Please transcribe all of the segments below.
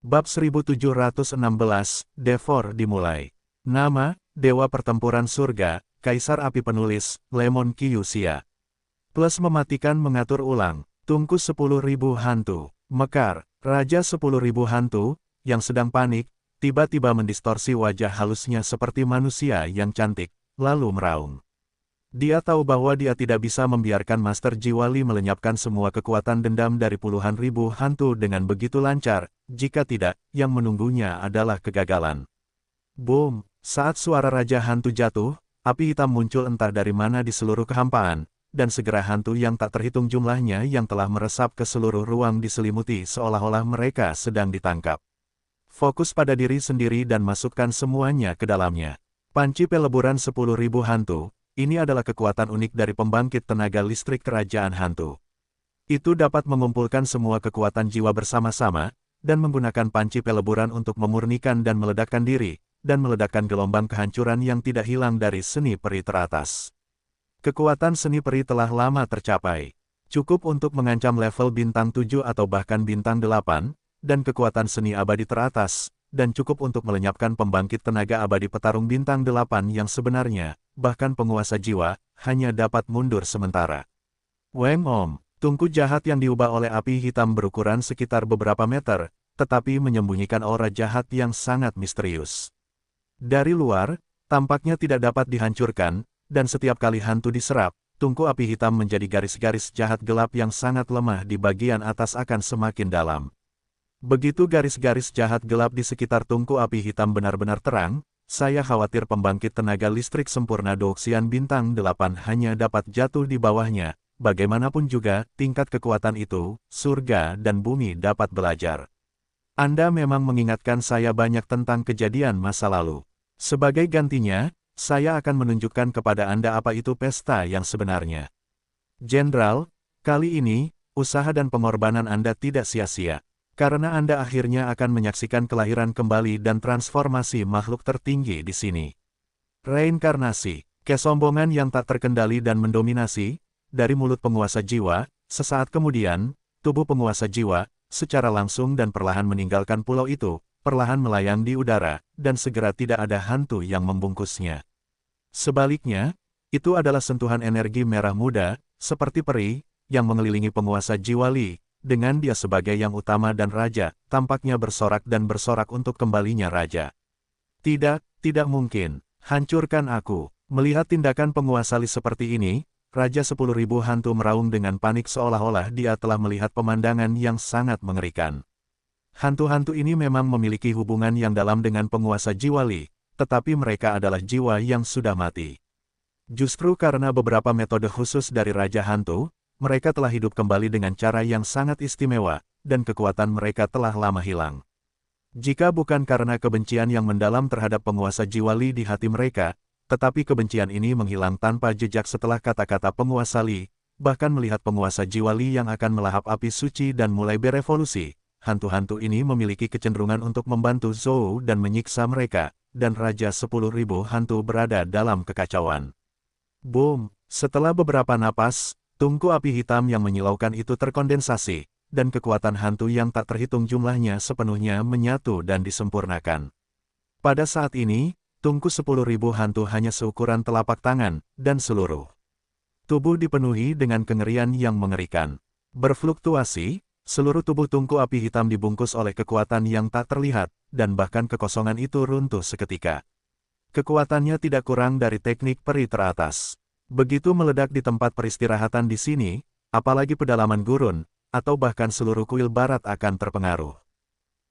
Bab 1716, Devor dimulai. Nama, Dewa Pertempuran Surga, Kaisar Api Penulis, Lemon Kyusia. Plus mematikan mengatur ulang, Tungku 10.000 hantu, Mekar, Raja 10.000 hantu, yang sedang panik, tiba-tiba mendistorsi wajah halusnya seperti manusia yang cantik, lalu meraung. Dia tahu bahwa dia tidak bisa membiarkan Master Jiwali melenyapkan semua kekuatan dendam dari puluhan ribu hantu dengan begitu lancar, jika tidak, yang menunggunya adalah kegagalan. Boom! Saat suara Raja Hantu jatuh, api hitam muncul entah dari mana di seluruh kehampaan, dan segera hantu yang tak terhitung jumlahnya yang telah meresap ke seluruh ruang diselimuti seolah-olah mereka sedang ditangkap. Fokus pada diri sendiri dan masukkan semuanya ke dalamnya. Panci peleburan 10.000 hantu. Ini adalah kekuatan unik dari pembangkit tenaga listrik kerajaan hantu. Itu dapat mengumpulkan semua kekuatan jiwa bersama-sama, dan menggunakan panci peleburan untuk memurnikan dan meledakkan diri, dan meledakkan gelombang kehancuran yang tidak hilang dari seni peri teratas. Kekuatan seni peri telah lama tercapai. Cukup untuk mengancam level bintang 7 atau bahkan bintang 8, dan kekuatan seni abadi teratas, dan cukup untuk melenyapkan pembangkit tenaga abadi petarung bintang 8 yang sebenarnya, bahkan penguasa jiwa, hanya dapat mundur sementara. Weng Om, tungku jahat yang diubah oleh api hitam berukuran sekitar beberapa meter, tetapi menyembunyikan aura jahat yang sangat misterius. Dari luar, tampaknya tidak dapat dihancurkan, dan setiap kali hantu diserap, tungku api hitam menjadi garis-garis jahat gelap yang sangat lemah di bagian atas akan semakin dalam. Begitu garis-garis jahat gelap di sekitar tungku api hitam benar-benar terang, saya khawatir pembangkit tenaga listrik sempurna Douxian bintang 8 hanya dapat jatuh di bawahnya. Bagaimanapun juga, tingkat kekuatan itu, surga dan bumi dapat belajar. Anda memang mengingatkan saya banyak tentang kejadian masa lalu. Sebagai gantinya, saya akan menunjukkan kepada Anda apa itu pesta yang sebenarnya. Jenderal, kali ini, usaha dan pengorbanan Anda tidak sia-sia. Karena Anda akhirnya akan menyaksikan kelahiran kembali dan transformasi makhluk tertinggi di sini. Reinkarnasi, kesombongan yang tak terkendali dan mendominasi, dari mulut penguasa jiwa, sesaat kemudian, tubuh penguasa jiwa, secara langsung dan perlahan meninggalkan pulau itu, perlahan melayang di udara, dan segera tidak ada hantu yang membungkusnya. Sebaliknya, itu adalah sentuhan energi merah muda, seperti peri, yang mengelilingi penguasa jiwali. Dengan dia sebagai yang utama dan raja, tampaknya bersorak dan bersorak untuk kembalinya raja. Tidak, tidak mungkin. Hancurkan aku. Melihat tindakan penguasa Li seperti ini, Raja 10.000 hantu meraung dengan panik seolah-olah dia telah melihat pemandangan yang sangat mengerikan. Hantu-hantu ini memang memiliki hubungan yang dalam dengan penguasa jiwa Li, tetapi mereka adalah jiwa yang sudah mati. Justru karena beberapa metode khusus dari Raja Hantu, mereka telah hidup kembali dengan cara yang sangat istimewa, dan kekuatan mereka telah lama hilang. Jika bukan karena kebencian yang mendalam terhadap penguasa jiwa Li di hati mereka, tetapi kebencian ini menghilang tanpa jejak setelah kata-kata penguasa Li, bahkan melihat penguasa jiwa Li yang akan melahap api suci dan mulai berevolusi, hantu-hantu ini memiliki kecenderungan untuk membantu Zhou dan menyiksa mereka, dan Raja 10.000 hantu berada dalam kekacauan. Boom! Setelah beberapa napas, tungku api hitam yang menyilaukan itu terkondensasi, dan kekuatan hantu yang tak terhitung jumlahnya sepenuhnya menyatu dan disempurnakan. Pada saat ini, tungku 10.000 hantu hanya seukuran telapak tangan, dan seluruh tubuh dipenuhi dengan kengerian yang mengerikan. Berfluktuasi, seluruh tubuh tungku api hitam dibungkus oleh kekuatan yang tak terlihat, dan bahkan kekosongan itu runtuh seketika. Kekuatannya tidak kurang dari teknik peri teratas. Begitu meledak di tempat peristirahatan di sini, apalagi pedalaman gurun, atau bahkan seluruh kuil barat akan terpengaruh.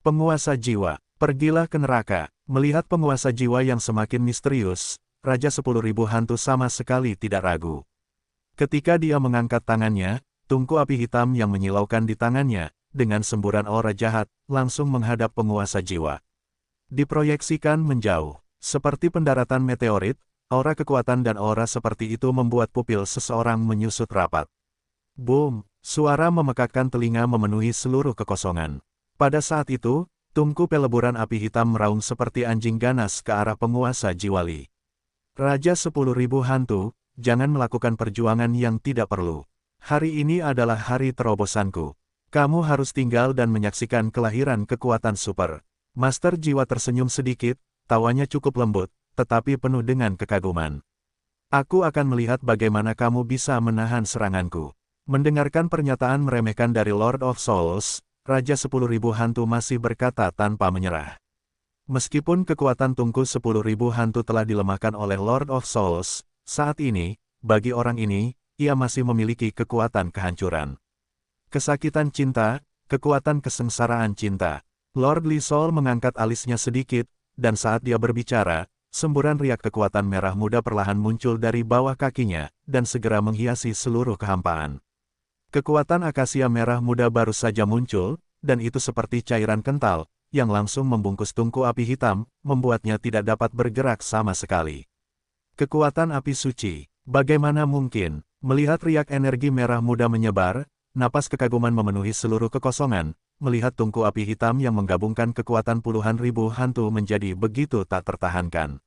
Penguasa jiwa, pergilah ke neraka. Melihat penguasa jiwa yang semakin misterius, Raja 10.000 hantu sama sekali tidak ragu. Ketika dia mengangkat tangannya, tungku api hitam yang menyilaukan di tangannya, dengan semburan aura jahat, langsung menghadap penguasa jiwa. Diproyeksikan menjauh, seperti pendaratan meteorit. Aura kekuatan dan aura seperti itu membuat pupil seseorang menyusut rapat. Boom! Suara memekakkan telinga memenuhi seluruh kekosongan. Pada saat itu, tungku peleburan api hitam meraung seperti anjing ganas ke arah penguasa jiwa Li. Raja 10.000 hantu, jangan melakukan perjuangan yang tidak perlu. Hari ini adalah hari terobosanku. Kamu harus tinggal dan menyaksikan kelahiran kekuatan super. Master Jiwa tersenyum sedikit, tawanya cukup lembut, tetapi penuh dengan kekaguman. Aku akan melihat bagaimana kamu bisa menahan seranganku. Mendengarkan pernyataan meremehkan dari Lord of Souls, Raja 10.000 Hantu masih berkata tanpa menyerah. Meskipun kekuatan tungku 10.000 hantu telah dilemahkan oleh Lord of Souls, saat ini, bagi orang ini, ia masih memiliki kekuatan kehancuran. Kesakitan cinta, kekuatan kesengsaraan cinta. Lord Li Sol mengangkat alisnya sedikit, dan saat dia berbicara, semburan riak kekuatan merah muda perlahan muncul dari bawah kakinya, dan segera menghiasi seluruh kehampaan. Kekuatan akasia merah muda baru saja muncul, dan itu seperti cairan kental, yang langsung membungkus tungku api hitam, membuatnya tidak dapat bergerak sama sekali. Kekuatan api suci, bagaimana mungkin? Melihat riak energi merah muda menyebar, napas kekaguman memenuhi seluruh kekosongan, melihat tungku api hitam yang menggabungkan kekuatan puluhan ribu hantu menjadi begitu tak tertahankan.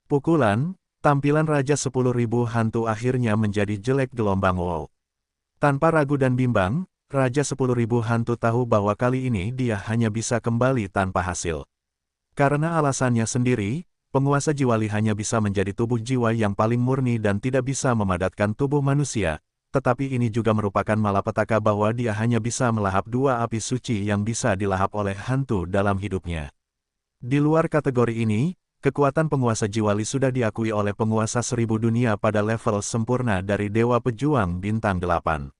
Pukulan, tampilan Raja 10.000 hantu akhirnya menjadi jelek gelombang wow. Tanpa ragu dan bimbang, Raja 10.000 hantu tahu bahwa kali ini dia hanya bisa kembali tanpa hasil. Karena alasannya sendiri, penguasa jiwali hanya bisa menjadi tubuh jiwa yang paling murni dan tidak bisa memadatkan tubuh manusia, tetapi ini juga merupakan malapetaka bahwa dia hanya bisa melahap dua api suci yang bisa dilahap oleh hantu dalam hidupnya. Di luar kategori ini, kekuatan penguasa jiwali sudah diakui oleh penguasa 1000 dunia pada level sempurna dari Dewa Pejuang Bintang 8.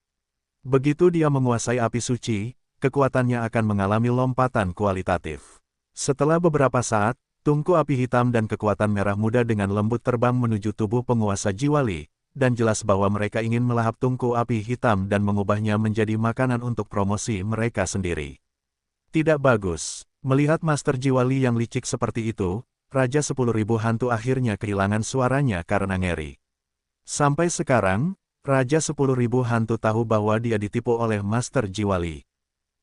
Begitu dia menguasai api suci, kekuatannya akan mengalami lompatan kualitatif. Setelah beberapa saat, tungku api hitam dan kekuatan merah muda dengan lembut terbang menuju tubuh penguasa jiwali, dan jelas bahwa mereka ingin melahap tungku api hitam dan mengubahnya menjadi makanan untuk promosi mereka sendiri. Tidak bagus. Melihat Master Jiwali yang licik seperti itu, Raja 10.000 hantu akhirnya kehilangan suaranya karena ngeri. Sampai sekarang, Raja 10.000 hantu tahu bahwa dia ditipu oleh Master Jiwali.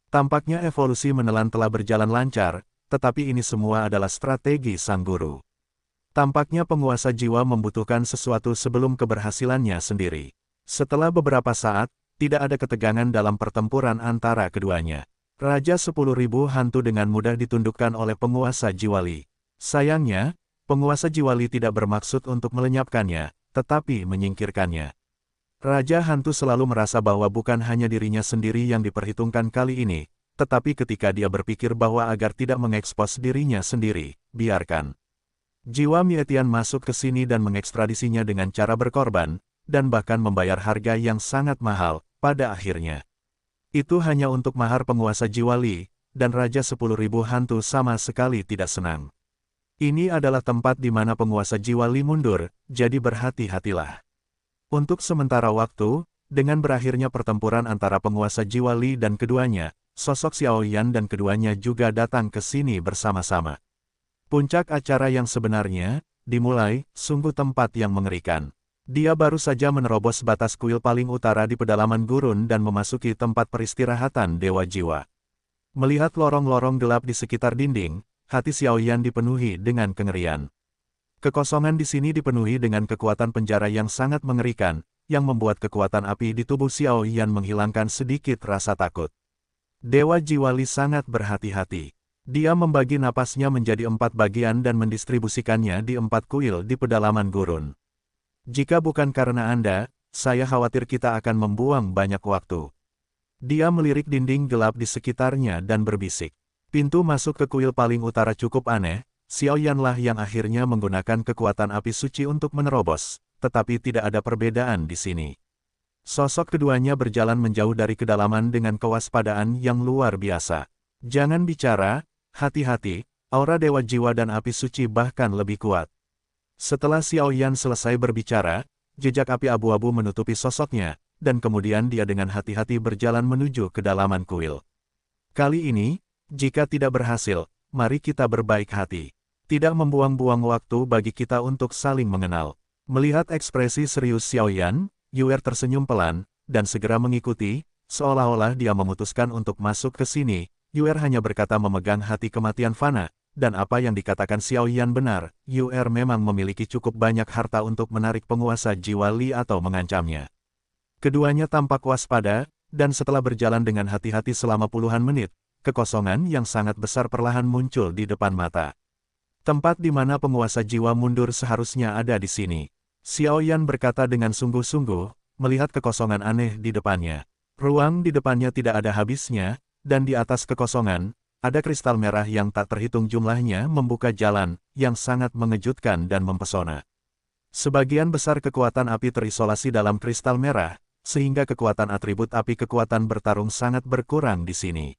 Tampaknya evolusi menelan telah berjalan lancar, tetapi ini semua adalah strategi sang guru. Tampaknya penguasa jiwa membutuhkan sesuatu sebelum keberhasilannya sendiri. Setelah beberapa saat, tidak ada ketegangan dalam pertempuran antara keduanya. Raja 10.000 hantu dengan mudah ditundukkan oleh penguasa jiwali. Sayangnya, penguasa jiwali tidak bermaksud untuk melenyapkannya, tetapi menyingkirkannya. Raja hantu selalu merasa bahwa bukan hanya dirinya sendiri yang diperhitungkan kali ini, tetapi ketika dia berpikir bahwa agar tidak mengekspos dirinya sendiri, biarkan jiwa Mietian masuk ke sini dan mengekstradisinya dengan cara berkorban, dan bahkan membayar harga yang sangat mahal, pada akhirnya. Itu hanya untuk mahar penguasa jiwali, dan Raja 10.000 hantu sama sekali tidak senang. Ini adalah tempat di mana penguasa jiwali mundur, jadi berhati-hatilah. Untuk sementara waktu, dengan berakhirnya pertempuran antara penguasa jiwali dan keduanya, sosok Xiao Yan dan keduanya juga datang ke sini bersama-sama. Puncak acara yang sebenarnya, dimulai, sungguh tempat yang mengerikan. Dia baru saja menerobos batas kuil paling utara di pedalaman gurun dan memasuki tempat peristirahatan Dewa Jiwa. Melihat lorong-lorong gelap di sekitar dinding, hati Xiao Yan dipenuhi dengan kengerian. Kekosongan di sini dipenuhi dengan kekuatan penjara yang sangat mengerikan, yang membuat kekuatan api di tubuh Xiao Yan menghilangkan sedikit rasa takut. Dewa Jiwali sangat berhati-hati. Dia membagi napasnya menjadi 4 bagian dan mendistribusikannya di 4 kuil di pedalaman gurun. Jika bukan karena Anda, saya khawatir kita akan membuang banyak waktu. Dia melirik dinding gelap di sekitarnya dan berbisik. Pintu masuk ke kuil paling utara cukup aneh. Xiao Yanlah yang akhirnya menggunakan kekuatan api suci untuk menerobos, tetapi tidak ada perbedaan di sini. Sosok keduanya berjalan menjauh dari kedalaman dengan kewaspadaan yang luar biasa. Jangan bicara, hati-hati, aura Dewa Jiwa dan api suci bahkan lebih kuat. Setelah Xiao Yan selesai berbicara, jejak api abu-abu menutupi sosoknya, dan kemudian dia dengan hati-hati berjalan menuju kedalaman kuil. Kali ini, jika tidak berhasil, mari kita berbaik hati. Tidak membuang-buang waktu bagi kita untuk saling mengenal. Melihat ekspresi serius Xiao Yan, Yuer tersenyum pelan, dan segera mengikuti, seolah-olah dia memutuskan untuk masuk ke sini. Yuer hanya berkata memegang hati kematian fana, dan apa yang dikatakan Xiao Yan benar, Yuer memang memiliki cukup banyak harta untuk menarik penguasa jiwa Li atau mengancamnya. Keduanya tampak waspada, dan setelah berjalan dengan hati-hati selama puluhan menit, kekosongan yang sangat besar perlahan muncul di depan mata. Tempat di mana penguasa jiwa mundur seharusnya ada di sini. Xiao Yan berkata dengan sungguh-sungguh, melihat kekosongan aneh di depannya. Ruang di depannya tidak ada habisnya, dan di atas kekosongan, ada kristal merah yang tak terhitung jumlahnya membuka jalan, yang sangat mengejutkan dan mempesona. Sebagian besar kekuatan api terisolasi dalam kristal merah, sehingga kekuatan atribut api kekuatan bertarung sangat berkurang di sini.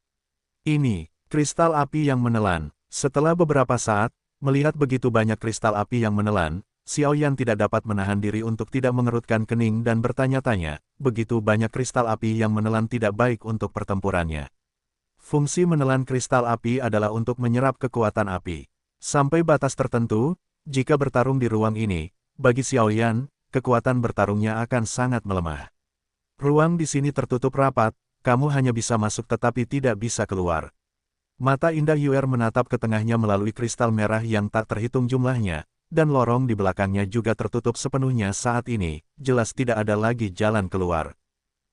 Ini, kristal api yang menelan. Setelah beberapa saat, melihat begitu banyak kristal api yang menelan, Xiao Yan tidak dapat menahan diri untuk tidak mengerutkan kening dan bertanya-tanya, begitu banyak kristal api yang menelan tidak baik untuk pertempurannya. Fungsi menelan kristal api adalah untuk menyerap kekuatan api. Sampai batas tertentu, jika bertarung di ruang ini, bagi Xiao Yan, kekuatan bertarungnya akan sangat melemah. Ruang di sini tertutup rapat, kamu hanya bisa masuk tetapi tidak bisa keluar. Mata indah Yuer menatap ke tengahnya melalui kristal merah yang tak terhitung jumlahnya, dan lorong di belakangnya juga tertutup sepenuhnya saat ini, jelas tidak ada lagi jalan keluar.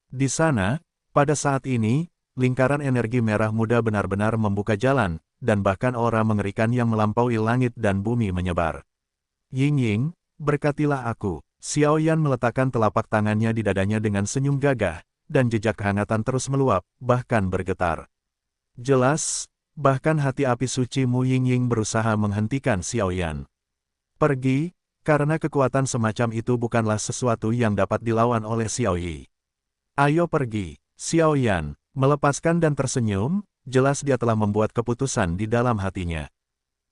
Di sana, pada saat ini, lingkaran energi merah muda benar-benar membuka jalan, dan bahkan aura mengerikan yang melampaui langit dan bumi menyebar. Ying, berkatilah aku. Xiao Yan meletakkan telapak tangannya di dadanya dengan senyum gagah, dan jejak kehangatan terus meluap, bahkan bergetar. Jelas, bahkan hati api suci Mu Yingying berusaha menghentikan Xiao Yan. Pergi, karena kekuatan semacam itu bukanlah sesuatu yang dapat dilawan oleh Xiao Yi. Ayo pergi, Xiao Yan, melepaskan dan tersenyum, jelas dia telah membuat keputusan di dalam hatinya.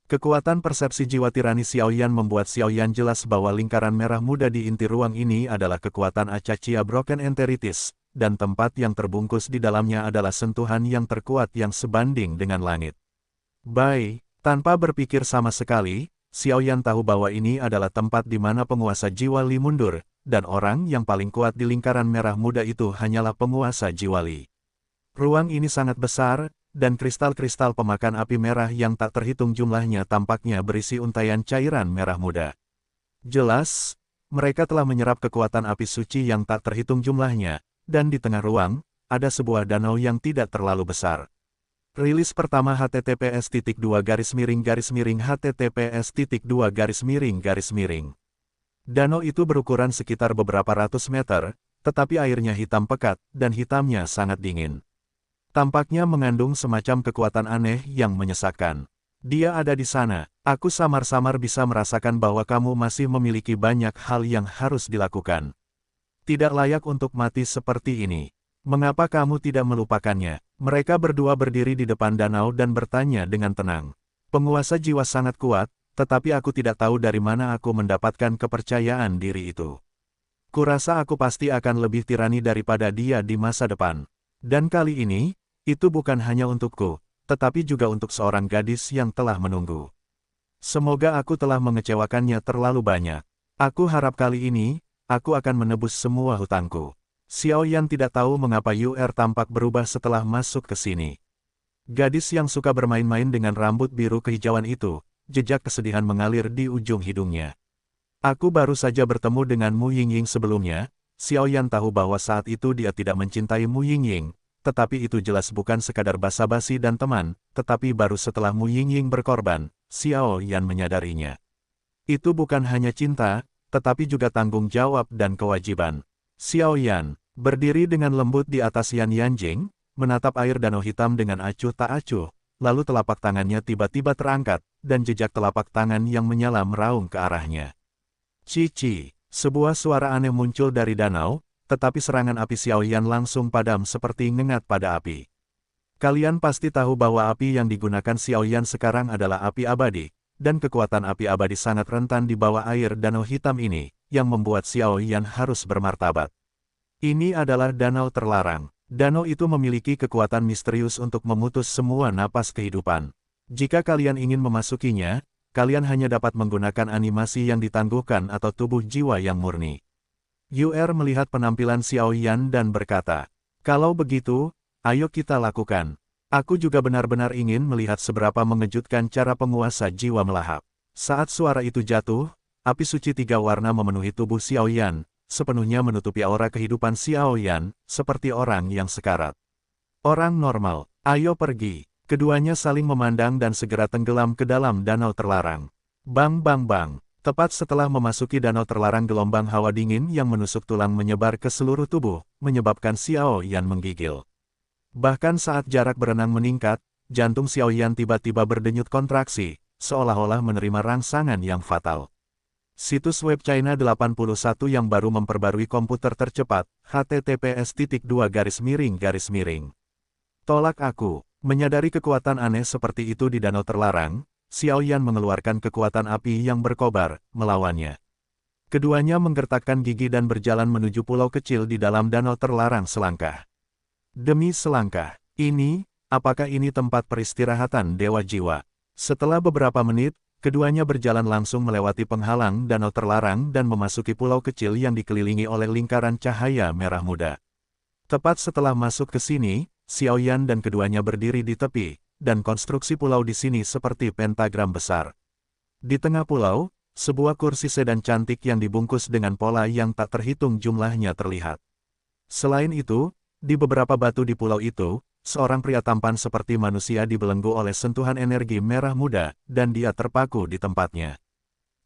Kekuatan persepsi jiwa tirani Xiao Yan membuat Xiao Yan jelas bahwa lingkaran merah muda di inti ruang ini adalah kekuatan Acachia Broken Enteritis, dan tempat yang terbungkus di dalamnya adalah sentuhan yang terkuat yang sebanding dengan langit. Tanpa berpikir sama sekali, Xiao Yan tahu bahwa ini adalah tempat di mana penguasa jiwa Li mundur, dan orang yang paling kuat di lingkaran merah muda itu hanyalah penguasa jiwa Li. Ruang ini sangat besar, dan kristal-kristal pemakan api merah yang tak terhitung jumlahnya tampaknya berisi untaian cairan merah muda. Jelas, mereka telah menyerap kekuatan api suci yang tak terhitung jumlahnya, dan di tengah ruang, ada sebuah danau yang tidak terlalu besar. Rilis pertama https://https://. Danau itu berukuran sekitar beberapa ratus meter, tetapi airnya hitam pekat, dan hitamnya sangat dingin. Tampaknya mengandung semacam kekuatan aneh yang menyesakkan. Dia ada di sana, aku samar-samar bisa merasakan bahwa kamu masih memiliki banyak hal yang harus dilakukan. Tidak layak untuk mati seperti ini. Mengapa kamu tidak melupakannya? Mereka berdua berdiri di depan danau dan bertanya dengan tenang. Penguasa jiwa sangat kuat, tetapi aku tidak tahu dari mana aku mendapatkan kepercayaan diri itu. Kurasa aku pasti akan lebih tirani daripada dia di masa depan. Dan kali ini, itu bukan hanya untukku, tetapi juga untuk seorang gadis yang telah menunggu. Semoga aku telah mengecewakannya terlalu banyak. Aku harap kali ini, aku akan menebus semua hutangku. Xiao Yan tidak tahu mengapa Yuer tampak berubah setelah masuk ke sini. Gadis yang suka bermain-main dengan rambut biru kehijauan itu, jejak kesedihan mengalir di ujung hidungnya. Aku baru saja bertemu dengan Mu Yingying sebelumnya. Xiao Yan tahu bahwa saat itu dia tidak mencintai Mu Yingying, tetapi itu jelas bukan sekadar basa-basi dan teman, tetapi baru setelah Mu Yingying berkorban, Xiao Yan menyadarinya. Itu bukan hanya cinta, tetapi juga tanggung jawab dan kewajiban. Xiao Yan, berdiri dengan lembut di atas Yan Yanjing, menatap air danau hitam dengan acuh tak acuh, lalu telapak tangannya tiba-tiba terangkat, dan jejak telapak tangan yang menyala meraung ke arahnya. Cici, sebuah suara aneh muncul dari danau, tetapi serangan api Xiao Yan langsung padam seperti ngengat pada api. Kalian pasti tahu bahwa api yang digunakan Xiao Yan sekarang adalah api abadi, dan kekuatan api abadi sangat rentan di bawah air danau hitam ini, yang membuat Xiao Yan harus bermartabat. Ini adalah danau terlarang. Danau itu memiliki kekuatan misterius untuk memutus semua napas kehidupan. Jika kalian ingin memasukinya, kalian hanya dapat menggunakan animasi yang ditangguhkan atau tubuh jiwa yang murni. Yuer melihat penampilan Xiao Yan dan berkata, kalau begitu, ayo kita lakukan. Aku juga benar-benar ingin melihat seberapa mengejutkan cara penguasa jiwa melahap. Saat suara itu jatuh, api suci tiga warna memenuhi tubuh Xiao Yan, sepenuhnya menutupi aura kehidupan Xiao Yan, seperti orang yang sekarat. Orang normal, ayo pergi. Keduanya saling memandang dan segera tenggelam ke dalam danau terlarang. Bang bang bang. Tepat setelah memasuki danau terlarang, gelombang hawa dingin yang menusuk tulang menyebar ke seluruh tubuh, menyebabkan Xiao Yan menggigil. Bahkan saat jarak berenang meningkat, jantung Xiao Yan tiba-tiba berdenyut kontraksi, seolah-olah menerima rangsangan yang fatal. Situs web China 81 yang baru memperbarui komputer tercepat, https://. Tolak aku. Menyadari kekuatan aneh seperti itu di danau terlarang, Xiao Yan mengeluarkan kekuatan api yang berkobar, melawannya. Keduanya menggertakkan gigi dan berjalan menuju pulau kecil di dalam danau terlarang selangkah demi selangkah. Apakah ini tempat peristirahatan Dewa Jiwa? Setelah beberapa menit, keduanya berjalan langsung melewati penghalang danau terlarang dan memasuki pulau kecil yang dikelilingi oleh lingkaran cahaya merah muda. Tepat setelah masuk ke sini, Xiao Yan dan keduanya berdiri di tepi, dan konstruksi pulau di sini seperti pentagram besar. Di tengah pulau, sebuah kursi sedan cantik yang dibungkus dengan pola yang tak terhitung jumlahnya terlihat. Selain itu, di beberapa batu di pulau itu, seorang pria tampan seperti manusia dibelenggu oleh sentuhan energi merah muda, dan dia terpaku di tempatnya.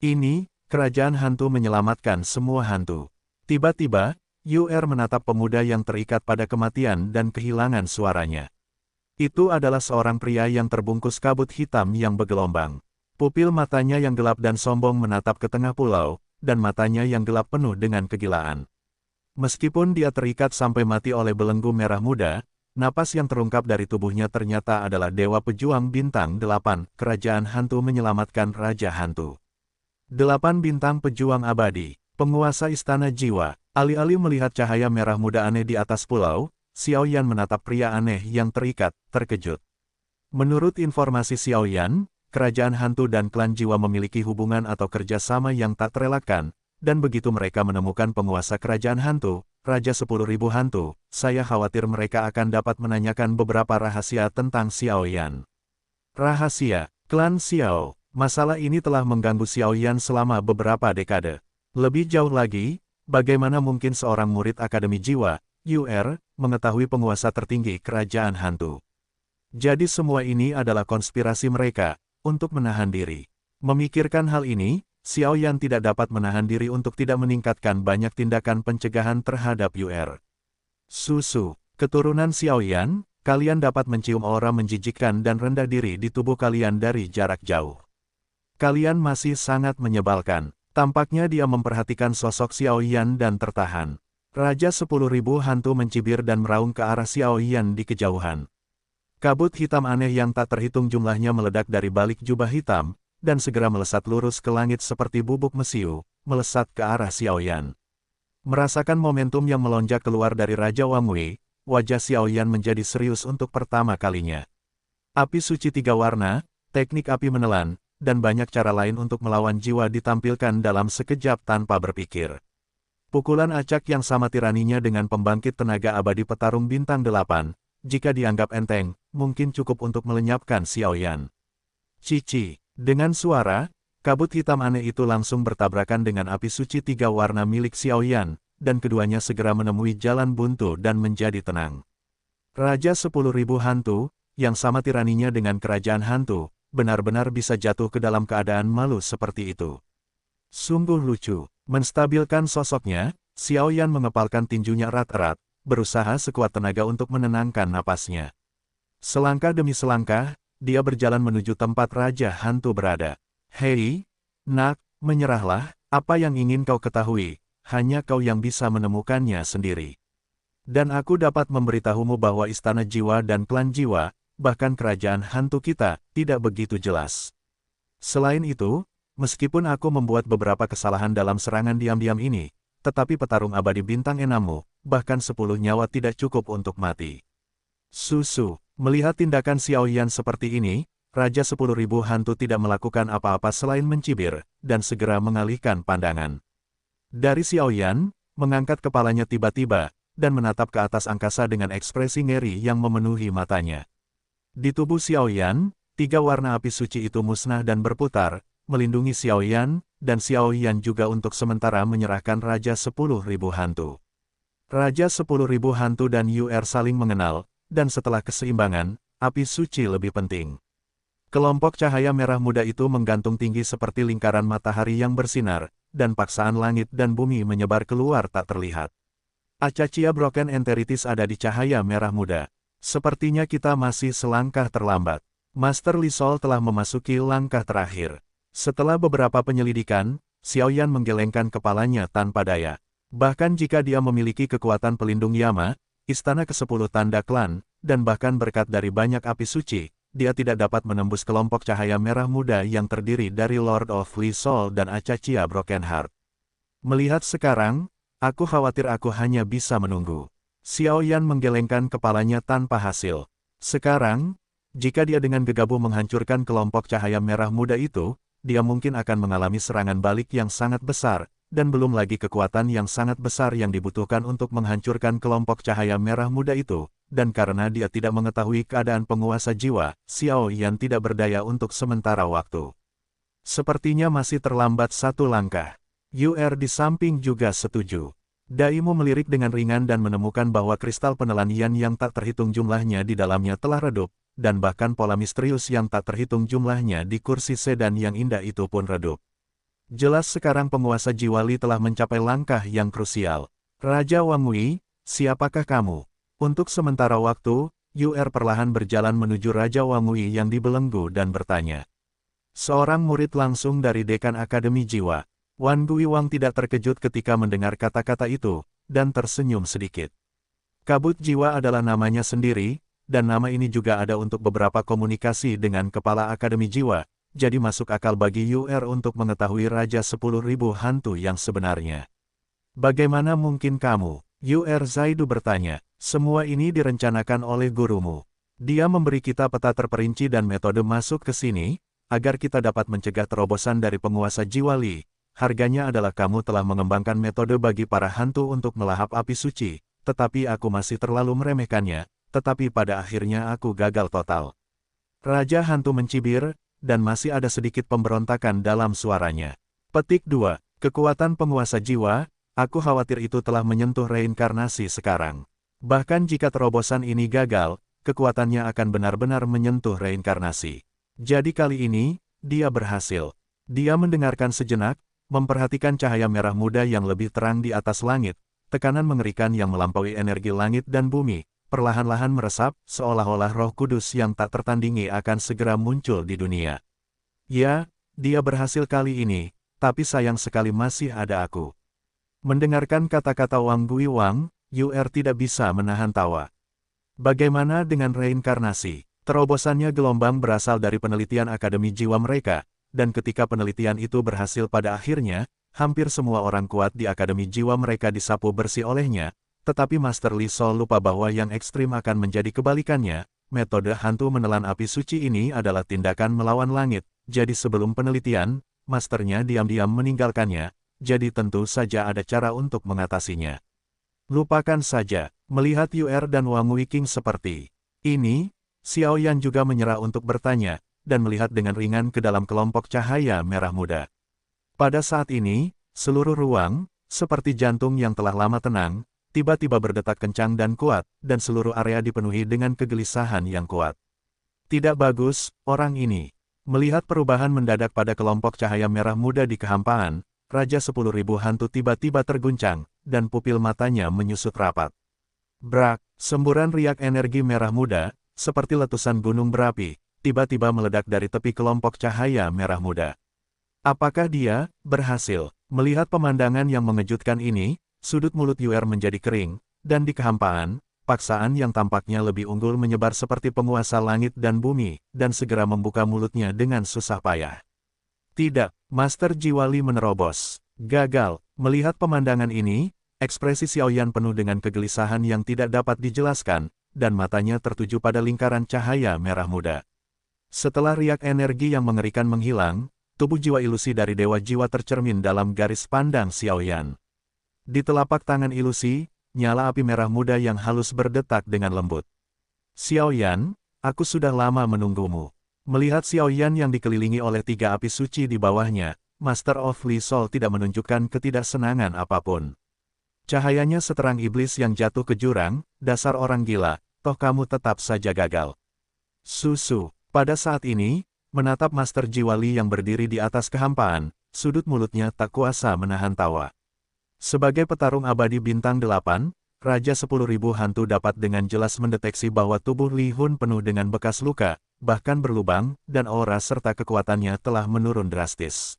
Ini, kerajaan hantu menyelamatkan semua hantu. Tiba-tiba, Yu'er menatap pemuda yang terikat pada kematian dan kehilangan suaranya. Itu adalah seorang pria yang terbungkus kabut hitam yang bergelombang. Pupil matanya yang gelap dan sombong menatap ke tengah pulau, dan matanya yang gelap penuh dengan kegilaan. Meskipun dia terikat sampai mati oleh belenggu merah muda, napas yang terungkap dari tubuhnya ternyata adalah Dewa Pejuang Bintang 8, Kerajaan Hantu menyelamatkan Raja Hantu. 8 Bintang Pejuang Abadi, penguasa Istana Jiwa. Alih-alih melihat cahaya merah muda aneh di atas pulau, Xiao Yan menatap pria aneh yang terikat, terkejut. Menurut informasi Xiao Yan, Kerajaan Hantu dan Klan Jiwa memiliki hubungan atau kerjasama yang tak terelakkan, dan begitu mereka menemukan penguasa Kerajaan Hantu, Raja 10.000 Hantu, saya khawatir mereka akan dapat menanyakan beberapa rahasia tentang Xiao Yan. Rahasia, Klan Xiao. Masalah ini telah mengganggu Xiao Yan selama beberapa dekade. Lebih jauh lagi, bagaimana mungkin seorang murid Akademi Jiwa, Yu'er, mengetahui penguasa tertinggi Kerajaan Hantu? Jadi semua ini adalah konspirasi mereka, untuk menahan diri. Memikirkan hal ini, Xiao Yan tidak dapat menahan diri untuk tidak meningkatkan banyak tindakan pencegahan terhadap Yu'er. Susu, keturunan Xiao Yan, kalian dapat mencium aura menjijikkan dan rendah diri di tubuh kalian dari jarak jauh. Kalian masih sangat menyebalkan. Tampaknya dia memperhatikan sosok Xiao Yan dan tertahan. Raja 10.000 Hantu mencibir dan meraung ke arah Xiao Yan di kejauhan. Kabut hitam aneh yang tak terhitung jumlahnya meledak dari balik jubah hitam, dan segera melesat lurus ke langit seperti bubuk mesiu, melesat ke arah Xiao Yan. Merasakan momentum yang melonjak keluar dari Raja Wang Wei, wajah Xiao Yan menjadi serius untuk pertama kalinya. Api suci 3 warna, teknik api menelan, dan banyak cara lain untuk melawan jiwa ditampilkan dalam sekejap tanpa berpikir. Pukulan acak yang sama tiraninya dengan pembangkit tenaga abadi petarung bintang 8, jika dianggap enteng, mungkin cukup untuk melenyapkan Xiao Yan. Cici. Dengan suara, kabut hitam aneh itu langsung bertabrakan dengan api suci 3 warna milik Xiao Yan, dan keduanya segera menemui jalan buntu dan menjadi tenang. Raja 10.000 Hantu, yang sama tiraninya dengan Kerajaan Hantu, benar-benar bisa jatuh ke dalam keadaan malu seperti itu. Sungguh lucu. Menstabilkan sosoknya, Xiao Yan mengepalkan tinjunya erat-erat, berusaha sekuat tenaga untuk menenangkan napasnya. Selangkah demi selangkah, dia berjalan menuju tempat Raja Hantu berada. Hei, nak, menyerahlah, apa yang ingin kau ketahui, hanya kau yang bisa menemukannya sendiri. Dan aku dapat memberitahumu bahwa Istana Jiwa dan Klan Jiwa, bahkan Kerajaan Hantu kita, tidak begitu jelas. Selain itu, meskipun aku membuat beberapa kesalahan dalam serangan diam-diam ini, tetapi petarung abadi bintang 6, bahkan 10 nyawa tidak cukup untuk mati. Susu. Melihat tindakan Xiao Yan seperti ini, Raja 10.000 Hantu tidak melakukan apa-apa selain mencibir, dan segera mengalihkan pandangan. Dari Xiao Yan, mengangkat kepalanya tiba-tiba, dan menatap ke atas angkasa dengan ekspresi ngeri yang memenuhi matanya. Di tubuh Xiao Yan, 3 warna api suci itu musnah dan berputar, melindungi Xiao Yan, dan Xiao Yan juga untuk sementara menyerahkan Raja 10.000 Hantu. Raja 10.000 Hantu dan UR saling mengenal, dan setelah keseimbangan, api suci lebih penting. Kelompok cahaya merah muda itu menggantung tinggi seperti lingkaran matahari yang bersinar, dan paksaan langit dan bumi menyebar keluar tak terlihat. Acaccia Broken Enteritis ada di cahaya merah muda. Sepertinya kita masih selangkah terlambat. Master Li Sol telah memasuki langkah terakhir. Setelah beberapa penyelidikan, Xiao Yan menggelengkan kepalanya tanpa daya. Bahkan jika dia memiliki kekuatan pelindung Yama, istana ke-10 tanda klan, dan bahkan berkat dari banyak api suci, dia tidak dapat menembus kelompok cahaya merah muda yang terdiri dari Lord of Li Sol dan Acaccia Broken Heart. Melihat sekarang, aku khawatir aku hanya bisa menunggu. Xiao Yan menggelengkan kepalanya tanpa hasil. Sekarang, jika dia dengan gegabah menghancurkan kelompok cahaya merah muda itu, dia mungkin akan mengalami serangan balik yang sangat besar, dan belum lagi kekuatan yang sangat besar yang dibutuhkan untuk menghancurkan kelompok cahaya merah muda itu, dan karena dia tidak mengetahui keadaan penguasa jiwa, Xiao Yan tidak berdaya untuk sementara waktu. Sepertinya masih terlambat satu langkah. UR di samping juga setuju. Daimu melirik dengan ringan dan menemukan bahwa kristal penelan Yan yang tak terhitung jumlahnya di dalamnya telah redup, dan bahkan pola misterius yang tak terhitung jumlahnya di kursi sedan yang indah itu pun redup. Jelas sekarang penguasa jiwa Li telah mencapai langkah yang krusial. Raja Wang Wei, siapakah kamu? Untuk sementara waktu, UR perlahan berjalan menuju Raja Wang Wei yang dibelenggu dan bertanya. Seorang murid langsung dari dekan Akademi Jiwa. Wan Guiwang tidak terkejut ketika mendengar kata-kata itu, dan tersenyum sedikit. Kabut jiwa adalah namanya sendiri, dan nama ini juga ada untuk beberapa komunikasi dengan Kepala Akademi Jiwa, jadi masuk akal bagi UR untuk mengetahui Raja 10.000 Hantu yang sebenarnya. Bagaimana mungkin kamu? UR Zaidu bertanya. Semua ini direncanakan oleh gurumu. Dia memberi kita peta terperinci dan metode masuk ke sini, agar kita dapat mencegah terobosan dari penguasa jiwa Li. Harganya adalah kamu telah mengembangkan metode bagi para hantu untuk melahap api suci, tetapi aku masih terlalu meremehkannya, tetapi pada akhirnya aku gagal total. Raja Hantu mencibir, dan masih ada sedikit pemberontakan dalam suaranya. Petik 2. Kekuatan penguasa jiwa, aku khawatir itu telah menyentuh reinkarnasi sekarang. Bahkan jika terobosan ini gagal, kekuatannya akan benar-benar menyentuh reinkarnasi. Jadi kali ini, dia berhasil. Dia mendengarkan sejenak, memperhatikan cahaya merah muda yang lebih terang di atas langit, tekanan mengerikan yang melampaui energi langit dan bumi, perlahan-lahan meresap, seolah-olah Roh Kudus yang tak tertandingi akan segera muncul di dunia. Ya, dia berhasil kali ini, tapi sayang sekali masih ada aku. Mendengarkan kata-kata Wang Guiwang, UR tidak bisa menahan tawa. Bagaimana dengan reinkarnasi? Terobosannya gelombang berasal dari penelitian Akademi Jiwa mereka, dan ketika penelitian itu berhasil pada akhirnya, hampir semua orang kuat di Akademi Jiwa mereka disapu bersih olehnya, tetapi Master Li Sol lupa bahwa yang ekstrim akan menjadi kebalikannya. Metode hantu menelan api suci ini adalah tindakan melawan langit, jadi sebelum penelitian, masternya diam-diam meninggalkannya, jadi tentu saja ada cara untuk mengatasinya. Lupakan saja, melihat UR dan Wang Wiking seperti ini, Xiao Yan juga menyerah untuk bertanya, dan melihat dengan ringan ke dalam kelompok cahaya merah muda. Pada saat ini, seluruh ruang, seperti jantung yang telah lama tenang, tiba-tiba berdetak kencang dan kuat, dan seluruh area dipenuhi dengan kegelisahan yang kuat. Tidak bagus, orang ini. Melihat perubahan mendadak pada kelompok cahaya merah muda di kehampaan, Raja 10.000 Hantu tiba-tiba terguncang, dan pupil matanya menyusut rapat. Brak, semburan riak energi merah muda, seperti letusan gunung berapi, tiba-tiba meledak dari tepi kelompok cahaya merah muda. Apakah dia berhasil? Melihat pemandangan yang mengejutkan ini, sudut mulut UR menjadi kering, dan di kehampaan, paksaan yang tampaknya lebih unggul menyebar seperti penguasa langit dan bumi, dan segera membuka mulutnya dengan susah payah. Tidak, Master Jiwa Li menerobos. Gagal. Melihat pemandangan ini, ekspresi Xiao Yan penuh dengan kegelisahan yang tidak dapat dijelaskan, dan matanya tertuju pada lingkaran cahaya merah muda. Setelah riak energi yang mengerikan menghilang, tubuh jiwa ilusi dari Dewa Jiwa tercermin dalam garis pandang Xiao Yan. Di telapak tangan ilusi, nyala api merah muda yang halus berdetak dengan lembut. Xiao Yan, aku sudah lama menunggumu. Melihat Xiao Yan yang dikelilingi oleh 3 api suci di bawahnya, Master of Li Soul tidak menunjukkan ketidaksenangan apapun. Cahayanya seterang iblis yang jatuh ke jurang, dasar orang gila, toh kamu tetap saja gagal. Susu, pada saat ini, menatap Master Jiwa Li yang berdiri di atas kehampaan, sudut mulutnya tak kuasa menahan tawa. Sebagai petarung abadi bintang 8, Raja 10.000 hantu dapat dengan jelas mendeteksi bahwa tubuh Li Hun penuh dengan bekas luka, bahkan berlubang, dan aura serta kekuatannya telah menurun drastis.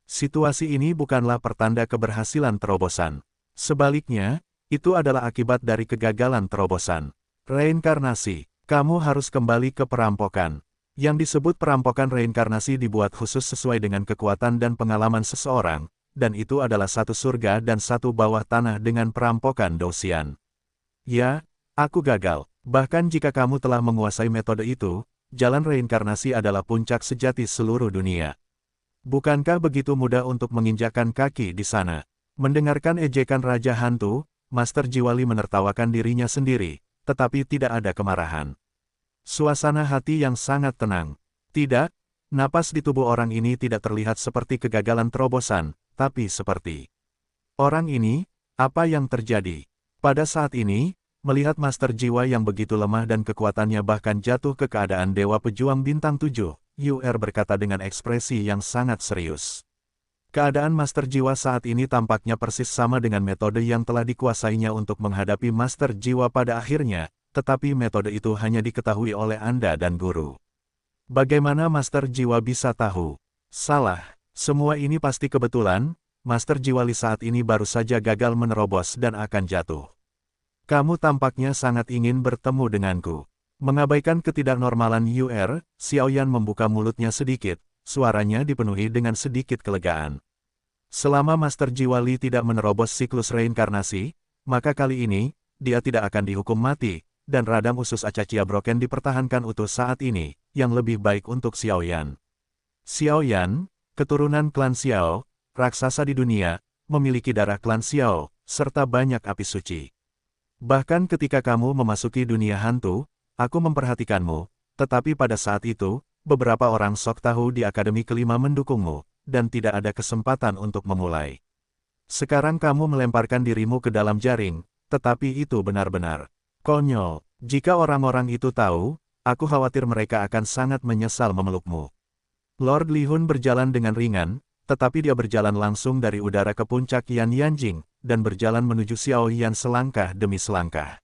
Situasi ini bukanlah pertanda keberhasilan terobosan. Sebaliknya, itu adalah akibat dari kegagalan terobosan. Reinkarnasi, kamu harus kembali ke perampokan. Yang disebut perampokan reinkarnasi dibuat khusus sesuai dengan kekuatan dan pengalaman seseorang, dan itu adalah satu surga dan satu bawah tanah dengan perampokan Dosian. Ya, aku gagal. Bahkan jika kamu telah menguasai metode itu, jalan reinkarnasi adalah puncak sejati seluruh dunia. Bukankah begitu mudah untuk menginjakkan kaki di sana? Mendengarkan ejekan Raja Hantu, Master Jiwali menertawakan dirinya sendiri, tetapi tidak ada kemarahan. Suasana hati yang sangat tenang. Tidak, napas di tubuh orang ini tidak terlihat seperti kegagalan terobosan, tapi seperti orang ini, apa yang terjadi? Pada saat ini, melihat Master Jiwa yang begitu lemah dan kekuatannya bahkan jatuh ke keadaan Dewa Pejuang Bintang 7, UR berkata dengan ekspresi yang sangat serius. Keadaan Master Jiwa saat ini tampaknya persis sama dengan metode yang telah dikuasainya untuk menghadapi Master Jiwa pada akhirnya, tetapi metode itu hanya diketahui oleh Anda dan Guru. Bagaimana Master Jiwa bisa tahu? Salah. Semua ini pasti kebetulan, Master Jiwali saat ini baru saja gagal menerobos dan akan jatuh. Kamu tampaknya sangat ingin bertemu denganku. Mengabaikan ketidaknormalan UR, Xiao Yan membuka mulutnya sedikit, suaranya dipenuhi dengan sedikit kelegaan. Selama Master Jiwali tidak menerobos siklus reinkarnasi, maka kali ini, dia tidak akan dihukum mati, dan radang usus Acacia Broken dipertahankan utuh saat ini, yang lebih baik untuk Xiao Yan. Xiao Yan, keturunan klan Xiao, raksasa di dunia, memiliki darah klan Xiao, serta banyak api suci. Bahkan ketika kamu memasuki dunia hantu, aku memperhatikanmu, tetapi pada saat itu, beberapa orang sok tahu di Akademi Kelima mendukungmu, dan tidak ada kesempatan untuk memulai. Sekarang kamu melemparkan dirimu ke dalam jaring, tetapi itu benar-benar konyol. Jika orang-orang itu tahu, aku khawatir mereka akan sangat menyesal memelukmu. Lord Li Hun berjalan dengan ringan, tetapi dia berjalan langsung dari udara ke puncak Yan Yanjing, dan berjalan menuju Xiao Yan selangkah demi selangkah.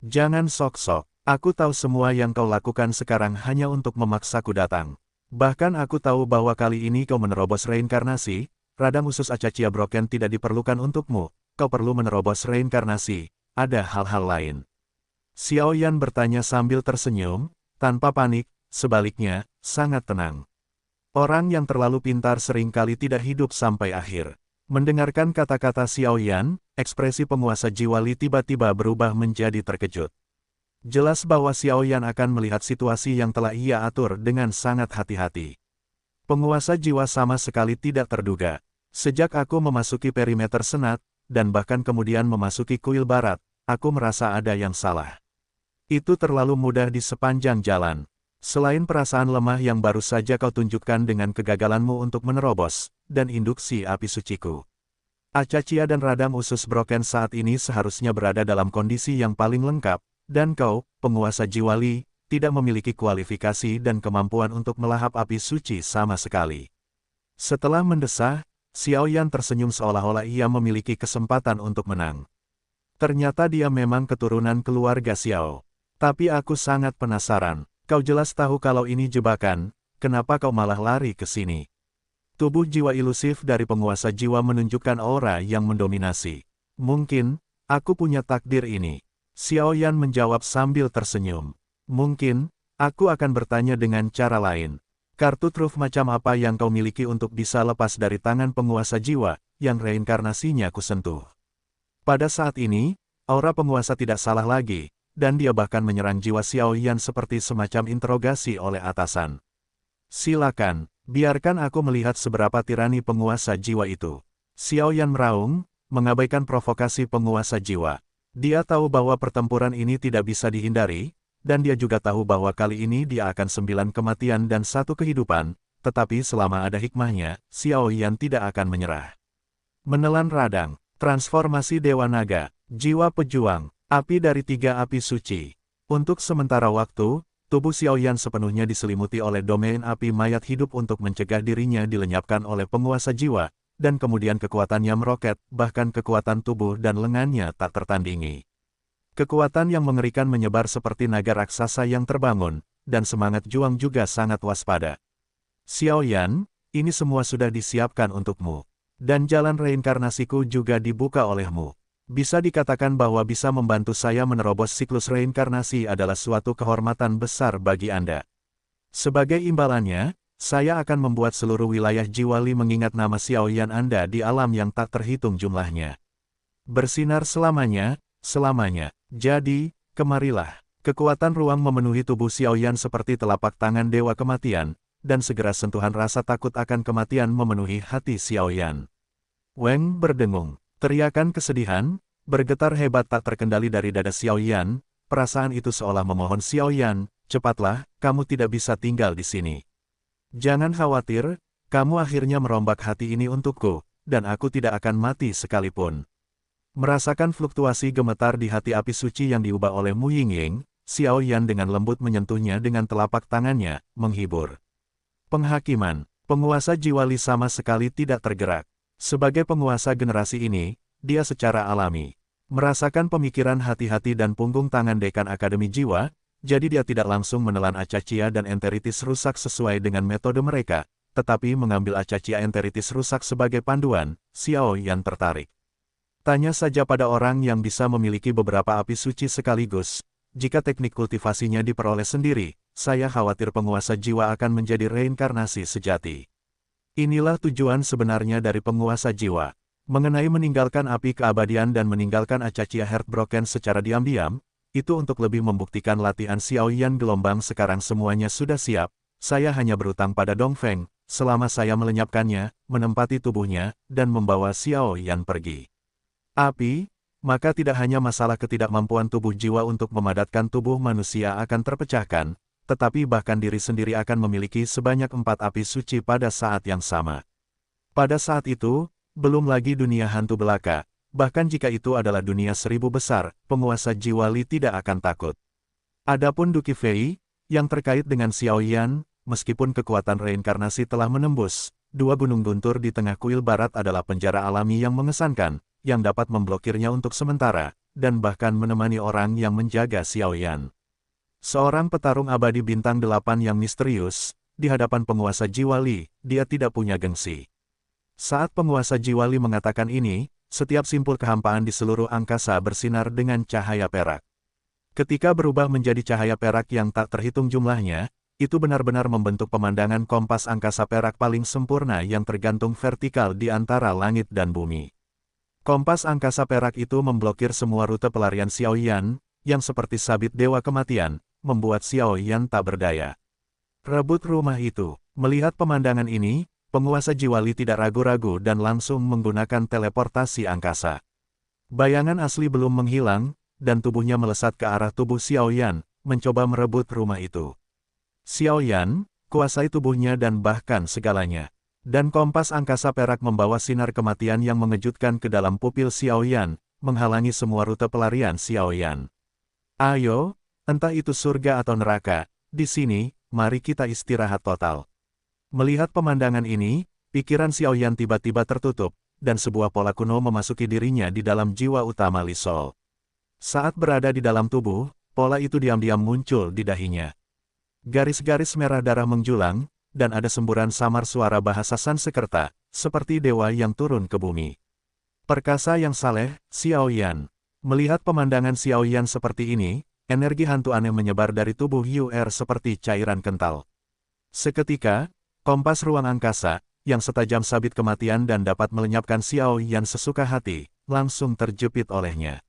Jangan sok-sok, aku tahu semua yang kau lakukan sekarang hanya untuk memaksaku datang. Bahkan aku tahu bahwa kali ini kau menerobos reinkarnasi, radang usus Acacia Broken tidak diperlukan untukmu, kau perlu menerobos reinkarnasi, ada hal-hal lain. Xiao Yan bertanya sambil tersenyum, tanpa panik, sebaliknya, sangat tenang. Orang yang terlalu pintar seringkali tidak hidup sampai akhir. Mendengarkan kata-kata Xiao Yan, ekspresi penguasa Jiwali tiba-tiba berubah menjadi terkejut. Jelas bahwa Xiao Yan akan melihat situasi yang telah ia atur dengan sangat hati-hati. Penguasa jiwa sama sekali tidak terduga. Sejak aku memasuki perimeter senat, dan bahkan kemudian memasuki kuil barat, aku merasa ada yang salah. Itu terlalu mudah di sepanjang jalan. Selain perasaan lemah yang baru saja kau tunjukkan dengan kegagalanmu untuk menerobos, dan induksi api suciku. Acacia dan radang usus Broken saat ini seharusnya berada dalam kondisi yang paling lengkap, dan kau, penguasa Jiwali, tidak memiliki kualifikasi dan kemampuan untuk melahap api suci sama sekali. Setelah mendesah, Xiao Yan tersenyum seolah-olah ia memiliki kesempatan untuk menang. Ternyata dia memang keturunan keluarga Xiao. Tapi aku sangat penasaran. Kau jelas tahu kalau ini jebakan, kenapa kau malah lari ke sini? Tubuh jiwa ilusif dari penguasa jiwa menunjukkan aura yang mendominasi. Mungkin, aku punya takdir ini. Xiao Yan menjawab sambil tersenyum. Mungkin, aku akan bertanya dengan cara lain. Kartu truf macam apa yang kau miliki untuk bisa lepas dari tangan penguasa jiwa, yang reinkarnasinya kusentuh? Pada saat ini, aura penguasa tidak salah lagi, dan dia bahkan menyerang jiwa Xiao Yan seperti semacam interogasi oleh atasan. Silakan, biarkan aku melihat seberapa tirani penguasa jiwa itu. Xiao Yan meraung, mengabaikan provokasi penguasa jiwa. Dia tahu bahwa pertempuran ini tidak bisa dihindari, dan dia juga tahu bahwa kali ini dia akan 9 kematian dan 1 kehidupan, tetapi selama ada hikmahnya, Xiao Yan tidak akan menyerah. Menelan radang, transformasi Dewa Naga, jiwa pejuang, api dari 3 api suci. Untuk sementara waktu, tubuh Xiao Yan sepenuhnya diselimuti oleh domain api mayat hidup untuk mencegah dirinya dilenyapkan oleh penguasa jiwa, dan kemudian kekuatannya meroket, bahkan kekuatan tubuh dan lengannya tak tertandingi. Kekuatan yang mengerikan menyebar seperti naga raksasa yang terbangun, dan semangat juang juga sangat waspada. Xiao Yan, ini semua sudah disiapkan untukmu. Dan jalan reinkarnasiku juga dibuka olehmu. Bisa dikatakan bahwa bisa membantu saya menerobos siklus reinkarnasi adalah suatu kehormatan besar bagi Anda. Sebagai imbalannya, saya akan membuat seluruh wilayah Jiwali mengingat nama Xiao Yan Anda di alam yang tak terhitung jumlahnya. Bersinar selamanya, selamanya. Jadi, kemarilah. Kekuatan ruang memenuhi tubuh Xiao Yan seperti telapak tangan Dewa Kematian, dan segera sentuhan rasa takut akan kematian memenuhi hati Xiao Yan. Weng berdengung. Teriakan kesedihan, bergetar hebat tak terkendali dari dada Xiao Yan, perasaan itu seolah memohon Xiao Yan, cepatlah, kamu tidak bisa tinggal di sini. Jangan khawatir, kamu akhirnya merombak hati ini untukku, dan aku tidak akan mati sekalipun. Merasakan fluktuasi gemetar di hati api suci yang diubah oleh Mu Yingying, Xiao Yan dengan lembut menyentuhnya dengan telapak tangannya, menghibur. Penghakiman, penguasa Jiwali sama sekali tidak tergerak. Sebagai penguasa generasi ini, dia secara alami merasakan pemikiran hati-hati dan punggung tangan dekan Akademi Jiwa, jadi dia tidak langsung menelan Acacia dan Enteritis rusak sesuai dengan metode mereka, tetapi mengambil Acacia Enteritis rusak sebagai panduan. Xiao Yan tertarik. Tanya saja pada orang yang bisa memiliki beberapa api suci sekaligus. Jika teknik kultivasinya diperoleh sendiri, saya khawatir penguasa jiwa akan menjadi reinkarnasi sejati. Inilah tujuan sebenarnya dari penguasa jiwa. Mengenai meninggalkan api keabadian dan meninggalkan Acacia Heartbroken secara diam-diam, itu untuk lebih membuktikan latihan Xiao Yan gelombang sekarang semuanya sudah siap. Saya hanya berutang pada Dongfeng, selama saya melenyapkannya, menempati tubuhnya, dan membawa Xiao Yan pergi. Api, maka tidak hanya masalah ketidakmampuan tubuh jiwa untuk memadatkan tubuh manusia akan terpecahkan, tetapi bahkan diri sendiri akan memiliki sebanyak 4 api suci pada saat yang sama. Pada saat itu, belum lagi dunia hantu belaka, bahkan jika itu adalah dunia 1000 besar, penguasa Jiwali tidak akan takut. Adapun Duki Fei, yang terkait dengan Xiao Yan, meskipun kekuatan reinkarnasi telah menembus, 2 gunung guntur di tengah kuil barat adalah penjara alami yang mengesankan, yang dapat memblokirnya untuk sementara, dan bahkan menemani orang yang menjaga Xiao Yan. Seorang petarung abadi bintang 8 yang misterius, di hadapan penguasa Jiwali, dia tidak punya gengsi. Saat penguasa Jiwali mengatakan ini, setiap simpul kehampaan di seluruh angkasa bersinar dengan cahaya perak. Ketika berubah menjadi cahaya perak yang tak terhitung jumlahnya, itu benar-benar membentuk pemandangan kompas angkasa perak paling sempurna yang tergantung vertikal di antara langit dan bumi. Kompas angkasa perak itu memblokir semua rute pelarian Xiao Yan, yang seperti sabit Dewa Kematian, membuat Xiao Yan tak berdaya. Rebut rumah itu. Melihat pemandangan ini, penguasa Jiwali tidak ragu-ragu dan langsung menggunakan teleportasi angkasa. Bayangan asli belum menghilang, dan tubuhnya melesat ke arah tubuh Xiao Yan, mencoba merebut rumah itu. Xiao Yan, kuasai tubuhnya dan bahkan segalanya. Dan kompas angkasa perak membawa sinar kematian yang mengejutkan ke dalam pupil Xiao Yan, menghalangi semua rute pelarian Xiao Yan. Ayo, entah itu surga atau neraka, di sini, mari kita istirahat total. Melihat pemandangan ini, pikiran Xiao Yan tiba-tiba tertutup, dan sebuah pola kuno memasuki dirinya di dalam jiwa utama Li Sol. Saat berada di dalam tubuh, pola itu diam-diam muncul di dahinya. Garis-garis merah darah menjulang, dan ada semburan samar suara bahasa Sanskerta, seperti dewa yang turun ke bumi. Perkasa yang saleh, Xiao Yan. Melihat pemandangan Xiao Yan seperti ini, energi hantu aneh menyebar dari tubuh UR seperti cairan kental. Seketika, kompas ruang angkasa, yang setajam sabit kematian dan dapat melenyapkan Xiao Yan sesuka hati, langsung terjepit olehnya.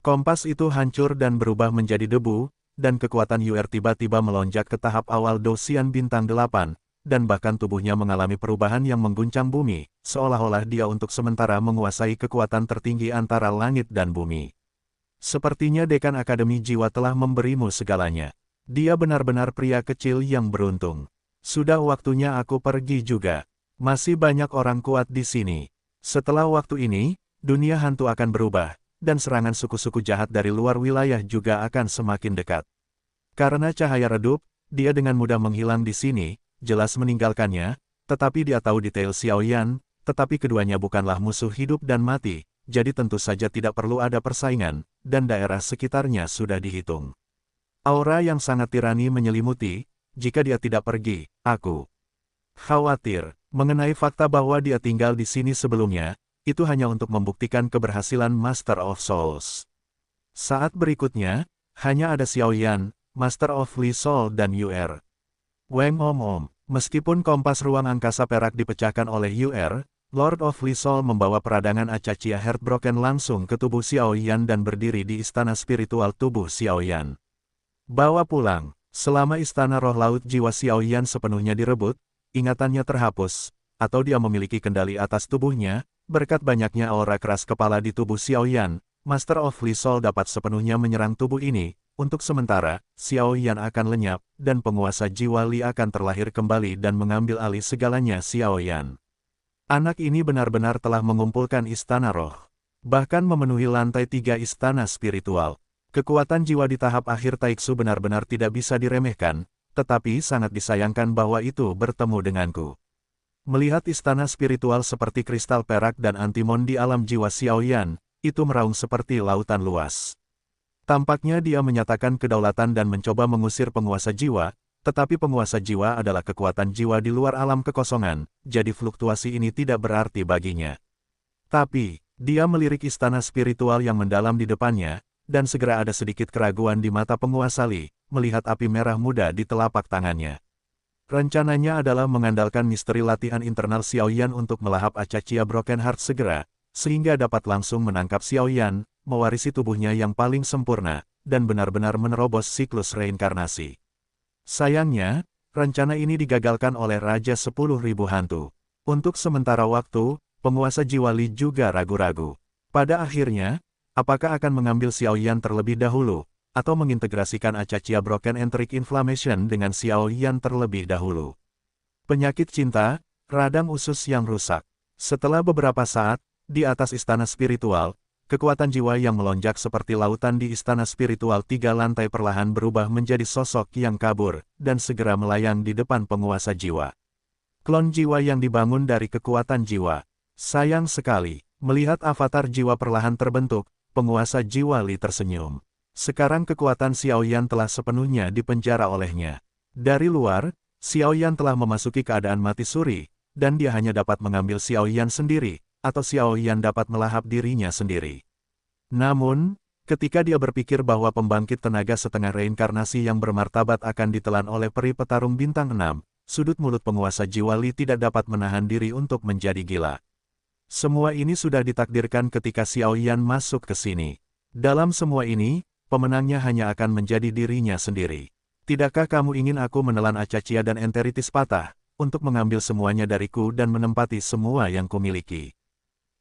Kompas itu hancur dan berubah menjadi debu, dan kekuatan UR tiba-tiba melonjak ke tahap awal Dosian bintang 8, dan bahkan tubuhnya mengalami perubahan yang mengguncang bumi, seolah-olah dia untuk sementara menguasai kekuatan tertinggi antara langit dan bumi. Sepertinya Dekan Akademi Jiwa telah memberimu segalanya. Dia benar-benar pria kecil yang beruntung. Sudah waktunya aku pergi juga. Masih banyak orang kuat di sini. Setelah waktu ini, dunia hantu akan berubah, dan serangan suku-suku jahat dari luar wilayah juga akan semakin dekat. Karena cahaya redup, dia dengan mudah menghilang di sini, jelas meninggalkannya, tetapi dia tahu detail Xiaoyan, tetapi keduanya bukanlah musuh hidup dan mati, jadi tentu saja tidak perlu ada persaingan, dan daerah sekitarnya sudah dihitung. Aura yang sangat tirani menyelimuti, jika dia tidak pergi, aku khawatir mengenai fakta bahwa dia tinggal di sini sebelumnya, itu hanya untuk membuktikan keberhasilan Master of Souls. Saat berikutnya, hanya ada Xiaoyan, Master of Li Soul dan Yuer. Weng Om. Meskipun kompas ruang angkasa perak dipecahkan oleh Yuer, Lord of Li Soul membawa peradangan Acachia Heartbroken langsung ke tubuh Xiaoyan dan berdiri di istana spiritual tubuh Xiaoyan. Bawa pulang. Selama istana roh laut jiwa Xiaoyan sepenuhnya direbut, ingatannya terhapus, atau dia memiliki kendali atas tubuhnya, berkat banyaknya aura keras kepala di tubuh Xiaoyan, Master of Li Soul dapat sepenuhnya menyerang tubuh ini. Untuk sementara, Xiaoyan akan lenyap, dan penguasa jiwa Li akan terlahir kembali dan mengambil alih segalanya Xiaoyan. Anak ini benar-benar telah mengumpulkan istana roh. Bahkan memenuhi lantai 3 istana spiritual. Kekuatan jiwa di tahap akhir Taiksu benar-benar tidak bisa diremehkan, tetapi sangat disayangkan bahwa itu bertemu denganku. Melihat istana spiritual seperti kristal perak dan antimon di alam jiwa Xiaoyan, itu meraung seperti lautan luas. Tampaknya dia menyatakan kedaulatan dan mencoba mengusir penguasa jiwa, tetapi penguasa jiwa adalah kekuatan jiwa di luar alam kekosongan, jadi fluktuasi ini tidak berarti baginya. Tapi, dia melirik istana spiritual yang mendalam di depannya, dan segera ada sedikit keraguan di mata penguasa Li, melihat api merah muda di telapak tangannya. Rencananya adalah mengandalkan misteri latihan internal Xiaoyan untuk melahap Acachia Broken Heart segera, sehingga dapat langsung menangkap Xiaoyan, mewarisi tubuhnya yang paling sempurna, dan benar-benar menerobos siklus reinkarnasi. Sayangnya, rencana ini digagalkan oleh Raja 10.000 Hantu. Untuk sementara waktu, penguasa jiwa Li juga ragu-ragu. Pada akhirnya, apakah akan mengambil Xiaoyan terlebih dahulu, atau mengintegrasikan Acachia Broken Enteric Inflammation dengan Xiaoyan terlebih dahulu. Penyakit cinta, radang usus yang rusak. Setelah beberapa saat, di atas istana spiritual, kekuatan jiwa yang melonjak seperti lautan di istana spiritual 3 lantai perlahan berubah menjadi sosok yang kabur, dan segera melayang di depan penguasa jiwa. Klon jiwa yang dibangun dari kekuatan jiwa. Sayang sekali, melihat avatar jiwa perlahan terbentuk, penguasa jiwa Li tersenyum. Sekarang kekuatan Xiaoyan telah sepenuhnya dipenjara olehnya. Dari luar, Xiaoyan telah memasuki keadaan mati suri, dan dia hanya dapat mengambil Xiaoyan sendiri, atau Xiaoyan dapat melahap dirinya sendiri. Namun, ketika dia berpikir bahwa pembangkit tenaga setengah reinkarnasi yang bermartabat akan ditelan oleh peri petarung bintang 6, sudut mulut penguasa jiwa Li tidak dapat menahan diri untuk menjadi gila. Semua ini sudah ditakdirkan ketika Xiaoyan masuk ke sini. Dalam semua ini, pemenangnya hanya akan menjadi dirinya sendiri. Tidakkah kamu ingin aku menelan Acachia dan enteritis patah, untuk mengambil semuanya dariku dan menempati semua yang kumiliki?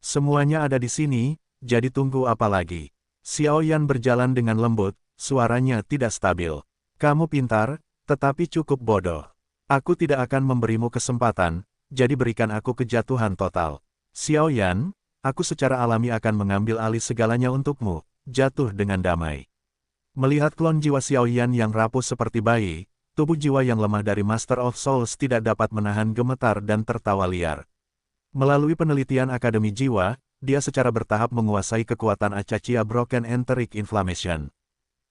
Semuanya ada di sini, jadi tunggu apa lagi? Xiaoyan berjalan dengan lembut, suaranya tidak stabil. Kamu pintar, tetapi cukup bodoh. Aku tidak akan memberimu kesempatan, jadi berikan aku kejatuhan total. Xiaoyan, aku secara alami akan mengambil alih segalanya untukmu, jatuh dengan damai. Melihat klon jiwa Xiaoyan yang rapuh seperti bayi, tubuh jiwa yang lemah dari Master of Souls tidak dapat menahan gemetar dan tertawa liar. Melalui penelitian Akademi Jiwa, dia secara bertahap menguasai kekuatan Acachia Broken Enteric Inflammation.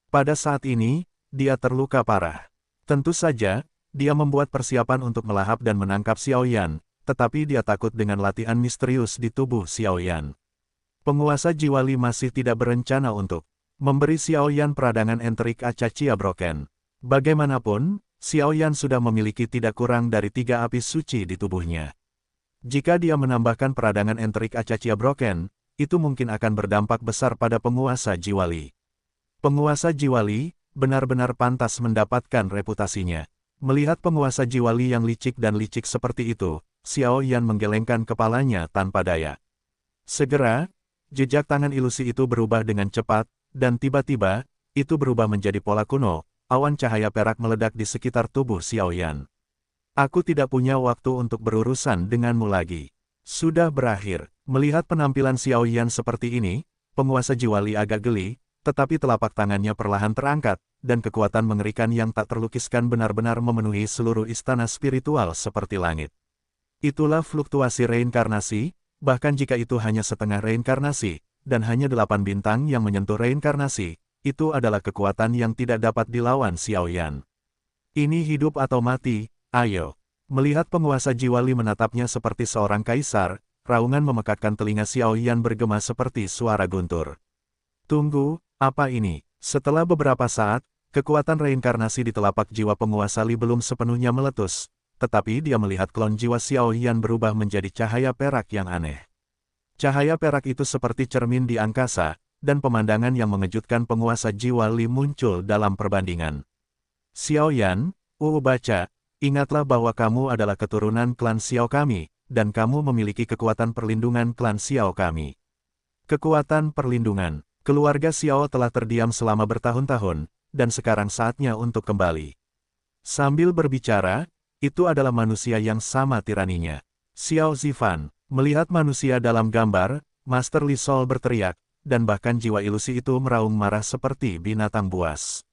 Pada saat ini, dia terluka parah. Tentu saja, dia membuat persiapan untuk melahap dan menangkap Xiaoyan, tetapi dia takut dengan latihan misterius di tubuh Xiaoyan. Penguasa jiwa Li masih tidak berencana untuk memberi Xiaoyan peradangan enteric Acachia Broken. Bagaimanapun, Xiaoyan sudah memiliki tidak kurang dari 3 api suci di tubuhnya. Jika dia menambahkan peradangan enteric Acachia Broken, itu mungkin akan berdampak besar pada penguasa jiwa Li. Penguasa jiwa Li benar-benar pantas mendapatkan reputasinya. Melihat penguasa jiwa Li yang licik dan licik seperti itu, Xiaoyan menggelengkan kepalanya tanpa daya. Segera, jejak tangan ilusi itu berubah dengan cepat, dan tiba-tiba, itu berubah menjadi pola kuno, awan cahaya perak meledak di sekitar tubuh Xiaoyan. Aku tidak punya waktu untuk berurusan denganmu lagi. Sudah berakhir. Melihat penampilan Xiaoyan seperti ini, penguasa jiwa Li agak geli, tetapi telapak tangannya perlahan terangkat, dan kekuatan mengerikan yang tak terlukiskan benar-benar memenuhi seluruh istana spiritual seperti langit. Itulah fluktuasi reinkarnasi, bahkan jika itu hanya setengah reinkarnasi, dan hanya 8 bintang yang menyentuh reinkarnasi, itu adalah kekuatan yang tidak dapat dilawan Xiaoyan. Ini hidup atau mati, ayo. Melihat penguasa jiwa Li menatapnya seperti seorang kaisar, raungan memekakkan telinga Xiaoyan bergema seperti suara guntur. Tunggu, apa ini? Setelah beberapa saat, kekuatan reinkarnasi di telapak jiwa penguasa Li belum sepenuhnya meletus, tetapi dia melihat klon jiwa Xiaoyan berubah menjadi cahaya perak yang aneh. Cahaya perak itu seperti cermin di angkasa, dan pemandangan yang mengejutkan penguasa jiwa Li muncul dalam perbandingan. Xiaoyan, baca, ingatlah bahwa kamu adalah keturunan klan Xiao kami, dan kamu memiliki kekuatan perlindungan klan Xiao kami. Kekuatan perlindungan. Keluarga Xiao telah terdiam selama bertahun-tahun, dan sekarang saatnya untuk kembali. Sambil berbicara, itu adalah manusia yang sama tiraninya. Xiao Zifan, melihat manusia dalam gambar, Master Li Sol berteriak, dan bahkan jiwa ilusi itu meraung marah seperti binatang buas.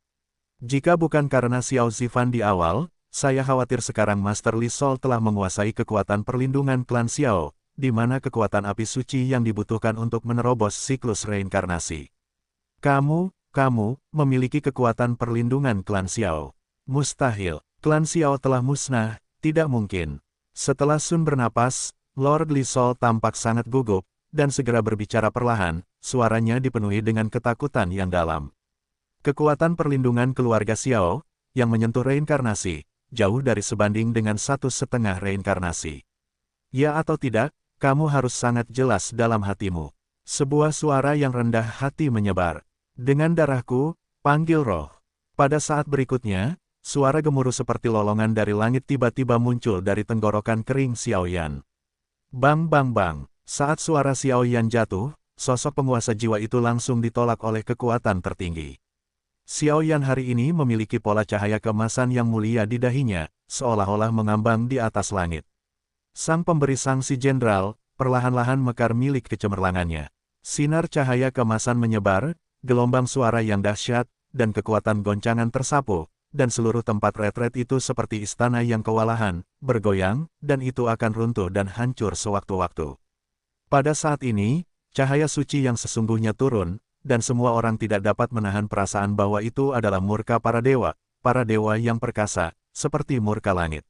Jika bukan karena Xiao Zifan di awal, saya khawatir sekarang Master Li Sol telah menguasai kekuatan perlindungan klan Xiao, di mana kekuatan api suci yang dibutuhkan untuk menerobos siklus reinkarnasi. Kamu memiliki kekuatan perlindungan klan Xiao. Mustahil, klan Xiao telah musnah, tidak mungkin. Setelah Sun bernapas, Lord Li Sol tampak sangat gugup, dan segera berbicara perlahan, suaranya dipenuhi dengan ketakutan yang dalam. Kekuatan perlindungan keluarga Xiao, yang menyentuh reinkarnasi, jauh dari sebanding dengan 1,5 reinkarnasi. Ya atau tidak, kamu harus sangat jelas dalam hatimu. Sebuah suara yang rendah hati menyebar. Dengan darahku, panggil roh. Pada saat berikutnya, suara gemuruh seperti lolongan dari langit tiba-tiba muncul dari tenggorokan kering Xiaoyan. Bang bang bang, saat suara Xiaoyan jatuh, sosok penguasa jiwa itu langsung ditolak oleh kekuatan tertinggi. Xiaoyan hari ini memiliki pola cahaya keemasan yang mulia di dahinya, seolah-olah mengambang di atas langit. Sang pemberi sanksi jenderal, perlahan-lahan mekar milik kecemerlangannya. Sinar cahaya keemasan menyebar, gelombang suara yang dahsyat, dan kekuatan goncangan tersapu, dan seluruh tempat retret itu seperti istana yang kewalahan, bergoyang, dan itu akan runtuh dan hancur sewaktu-waktu. Pada saat ini, cahaya suci yang sesungguhnya turun, dan semua orang tidak dapat menahan perasaan bahwa itu adalah murka para dewa yang perkasa, seperti murka langit.